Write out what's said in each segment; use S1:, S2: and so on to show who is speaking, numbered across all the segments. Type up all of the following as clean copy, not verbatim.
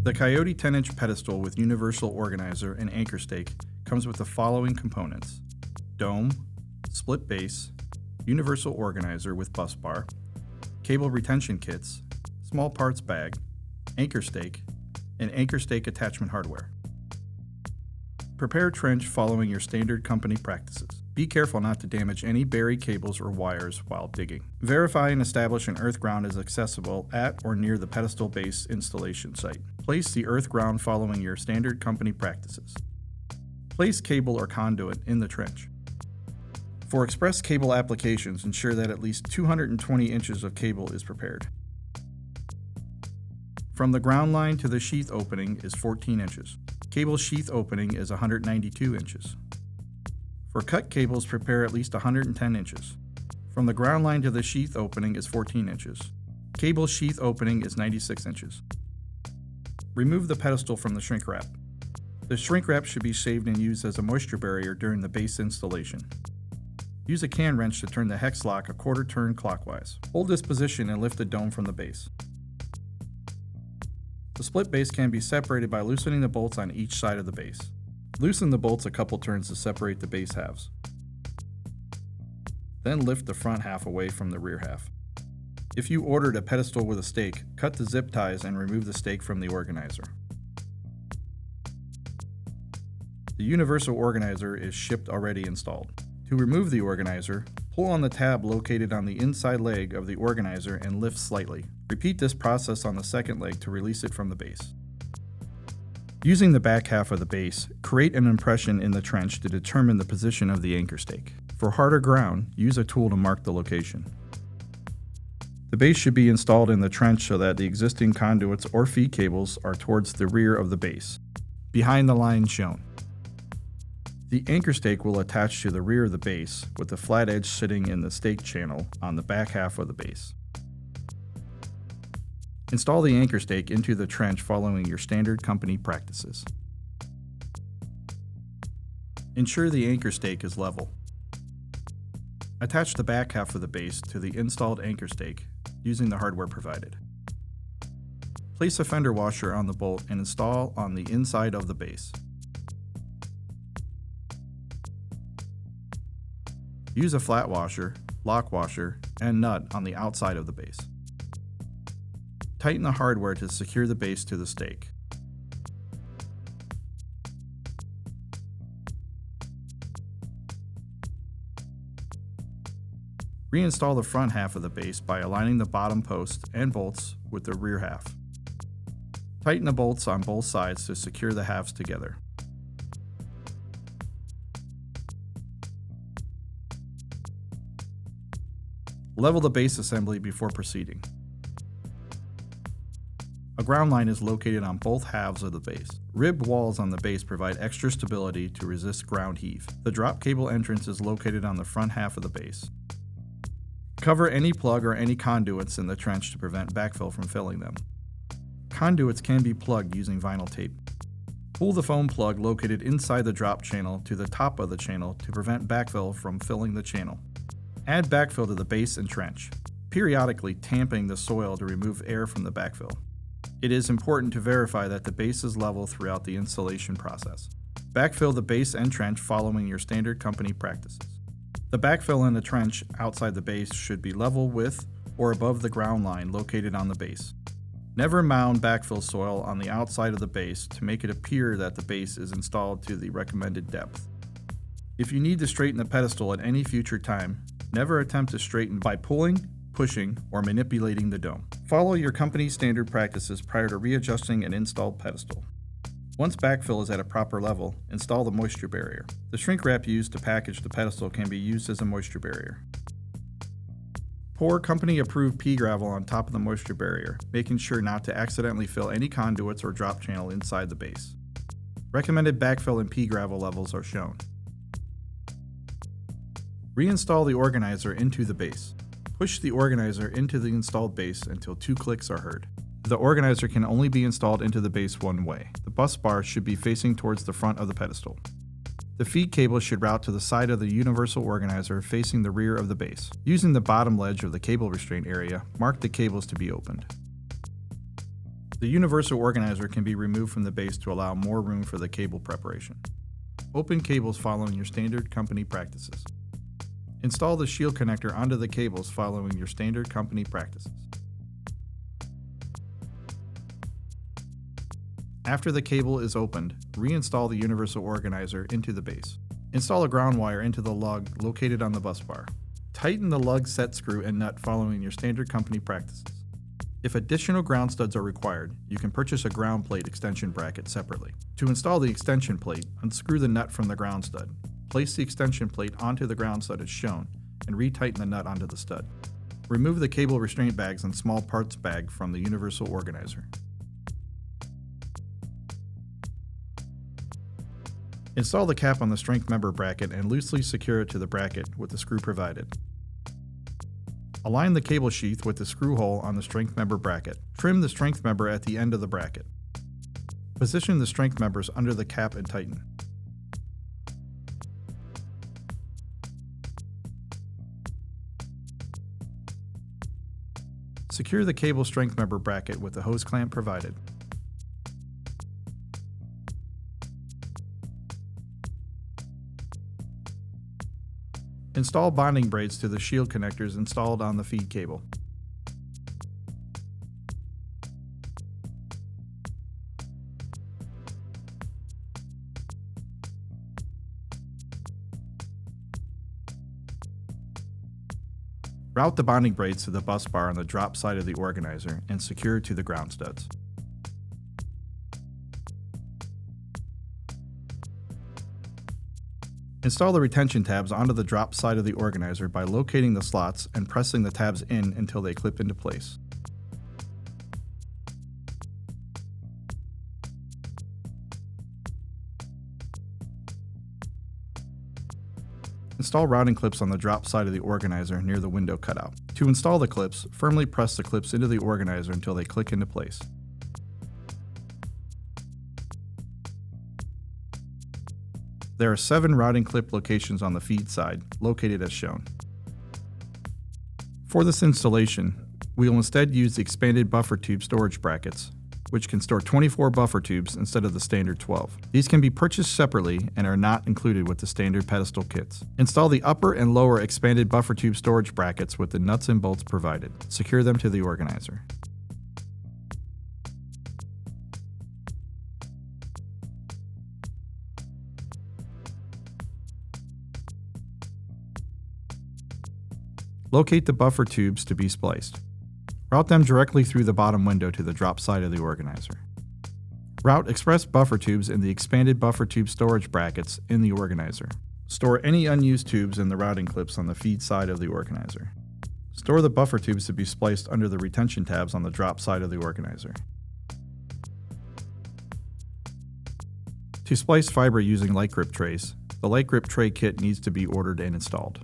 S1: The COYOTE 10-inch pedestal with universal organizer and anchor stake comes with the following components: dome, split base, universal organizer with busbar, cable retention kits, small parts bag, anchor stake, and anchor stake attachment hardware. Prepare trench following your standard company practices. Be careful not to damage any buried cables or wires while digging. Verify and establish an earth ground is accessible at or near the pedestal base installation site. Place the earth ground following your standard company practices. Place cable or conduit in the trench. For express cable applications, ensure that at least 220 inches of cable is prepared. From the ground line to the sheath opening is 14 inches. Cable sheath opening is 192 inches. For cut cables, prepare at least 110 inches. From the ground line to the sheath opening is 14 inches. Cable sheath opening is 96 inches. Remove the pedestal from the shrink wrap. The shrink wrap should be shaved and used as a moisture barrier during the base installation. Use a can wrench to turn the hex lock a quarter turn clockwise. Hold this position and lift the dome from the base. The split base can be separated by loosening the bolts on each side of the base. Loosen the bolts a couple turns to separate the base halves. Then lift the front half away from the rear half. If you ordered a pedestal with a stake, cut the zip ties and remove the stake from the organizer. The universal organizer is shipped already installed. To remove the organizer, pull on the tab located on the inside leg of the organizer and lift slightly. Repeat this process on the second leg to release it from the base. Using the back half of the base, create an impression in the trench to determine the position of the anchor stake. For harder ground, use a tool to mark the location. The base should be installed in the trench so that the existing conduits or feed cables are towards the rear of the base, behind the line shown. The anchor stake will attach to the rear of the base, with the flat edge sitting in the stake channel on the back half of the base. Install the anchor stake into the trench following your standard company practices. Ensure the anchor stake is level. Attach the back half of the base to the installed anchor stake using the hardware provided. Place a fender washer on the bolt and install on the inside of the base. Use a flat washer, lock washer, and nut on the outside of the base. Tighten the hardware to secure the base to the stake. Reinstall the front half of the base by aligning the bottom post and bolts with the rear half. Tighten the bolts on both sides to secure the halves together. Level the base assembly before proceeding. A ground line is located on both halves of the base. Ribbed walls on the base provide extra stability to resist ground heave. The drop cable entrance is located on the front half of the base. Cover any plug or any conduits in the trench to prevent backfill from filling them. Conduits can be plugged using vinyl tape. Pull the foam plug located inside the drop channel to the top of the channel to prevent backfill from filling the channel. Add backfill to the base and trench, periodically tamping the soil to remove air from the backfill. It is important to verify that the base is level throughout the installation process. Backfill the base and trench following your standard company practices. The backfill in the trench outside the base should be level with or above the ground line located on the base. Never mound backfill soil on the outside of the base to make it appear that the base is installed to the recommended depth. If you need to straighten the pedestal at any future time, never attempt to straighten by pulling, pushing, or manipulating the dome. Follow your company's standard practices prior to readjusting an installed pedestal. Once backfill is at a proper level, install the moisture barrier. The shrink wrap used to package the pedestal can be used as a moisture barrier. Pour company-approved pea gravel on top of the moisture barrier, making sure not to accidentally fill any conduits or drop channel inside the base. Recommended backfill and pea gravel levels are shown. Reinstall the organizer into the base. Push the organizer into the installed base until 2 clicks are heard. The organizer can only be installed into the base one way. The bus bar should be facing towards the front of the pedestal. The feed cable should route to the side of the universal organizer facing the rear of the base. Using the bottom ledge of the cable restraint area, mark the cables to be opened. The universal organizer can be removed from the base to allow more room for the cable preparation. Open cables following your standard company practices. Install the shield connector onto the cables following your standard company practices. After the cable is opened, reinstall the universal organizer into the base. Install a ground wire into the lug located on the bus bar. Tighten the lug set screw and nut following your standard company practices. If additional ground studs are required, you can purchase a ground plate extension bracket separately. To install the extension plate, unscrew the nut from the ground stud. Place the extension plate onto the ground stud as shown, and retighten the nut onto the stud. Remove the cable restraint bags and small parts bag from the universal organizer. Install the cap on the strength member bracket and loosely secure it to the bracket with the screw provided. Align the cable sheath with the screw hole on the strength member bracket. Trim the strength member at the end of the bracket. Position the strength members under the cap and tighten. Secure the cable strength member bracket with the hose clamp provided. Install bonding braids to the shield connectors installed on the feed cable. Route the bonding braids to the bus bar on the drop side of the organizer and secure to the ground studs. Install the retention tabs onto the drop side of the organizer by locating the slots and pressing the tabs in until they clip into place. Install routing clips on the drop side of the organizer near the window cutout. To install the clips, firmly press the clips into the organizer until they click into place. There are 7 routing clip locations on the feed side, located as shown. For this installation, we will instead use the expanded buffer tube storage brackets, which can store 24 buffer tubes instead of the standard 12. These can be purchased separately and are not included with the standard pedestal kits. Install the upper and lower expanded buffer tube storage brackets with the nuts and bolts provided. Secure them to the organizer. Locate the buffer tubes to be spliced. Route them directly through the bottom window to the drop side of the organizer. Route express buffer tubes in the expanded buffer tube storage brackets in the organizer. Store any unused tubes in the routing clips on the feed side of the organizer. Store the buffer tubes to be spliced under the retention tabs on the drop side of the organizer. To splice fiber using light grip trays, the light grip tray kit needs to be ordered and installed.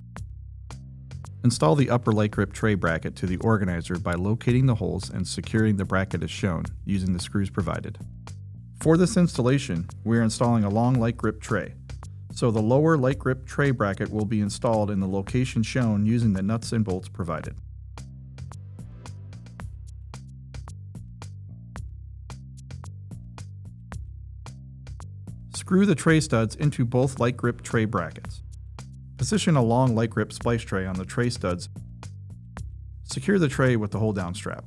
S1: Install the upper light grip tray bracket to the organizer by locating the holes and securing the bracket as shown using the screws provided. For this installation, we are installing a long light grip tray, so the lower light grip tray bracket will be installed in the location shown using the nuts and bolts provided. Screw the tray studs into both light grip tray brackets. Position a long light grip splice tray on the tray studs. Secure the tray with the hold down strap.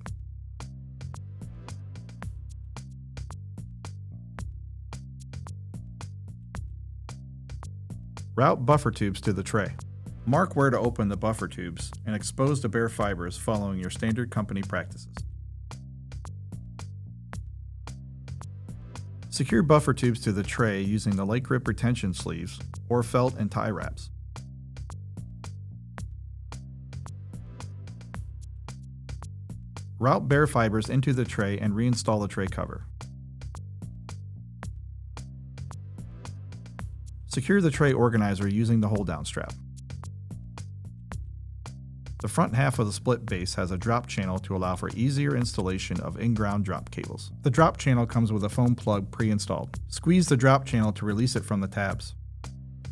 S1: Route buffer tubes to the tray. Mark where to open the buffer tubes and expose the bare fibers following your standard company practices. Secure buffer tubes to the tray using the light grip retention sleeves or felt and tie wraps. Route bare fibers into the tray and reinstall the tray cover. Secure the tray organizer using the hold down strap. The front half of the split base has a drop channel to allow for easier installation of in-ground drop cables. The drop channel comes with a foam plug pre-installed. Squeeze the drop channel to release it from the tabs.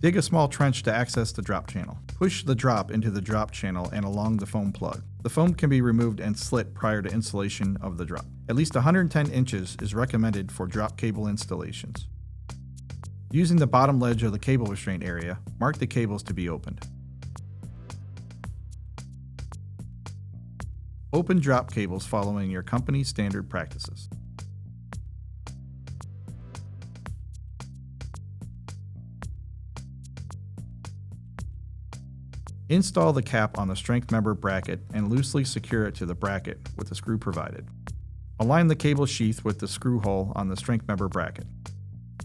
S1: Dig a small trench to access the drop channel. Push the drop into the drop channel and along the foam plug. The foam can be removed and slit prior to installation of the drop. At least 110 inches is recommended for drop cable installations. Using the bottom ledge of the cable restraint area, mark the cables to be opened. Open drop cables following your company's standard practices. Install the cap on the strength member bracket and loosely secure it to the bracket with the screw provided. Align the cable sheath with the screw hole on the strength member bracket.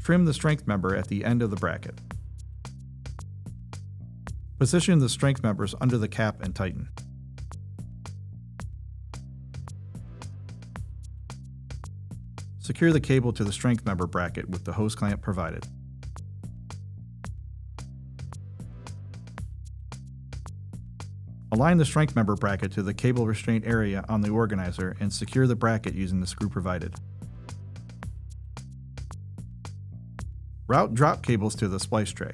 S1: Trim the strength member at the end of the bracket. Position the strength members under the cap and tighten. Secure the cable to the strength member bracket with the hose clamp provided. Align the strength member bracket to the cable restraint area on the organizer and secure the bracket using the screw provided. Route drop cables to the splice tray.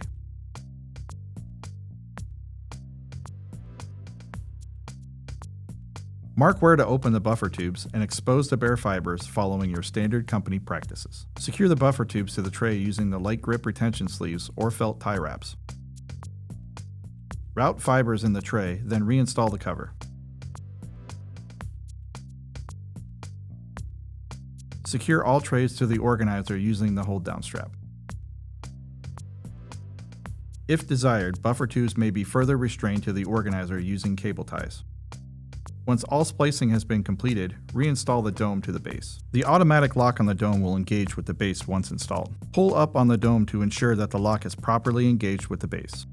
S1: Mark where to open the buffer tubes and expose the bare fibers following your standard company practices. Secure the buffer tubes to the tray using the light grip retention sleeves or felt tie wraps. Route fibers in the tray, then reinstall the cover. Secure all trays to the organizer using the hold-down strap. If desired, buffer tubes may be further restrained to the organizer using cable ties. Once all splicing has been completed, reinstall the dome to the base. The automatic lock on the dome will engage with the base once installed. Pull up on the dome to ensure that the lock is properly engaged with the base.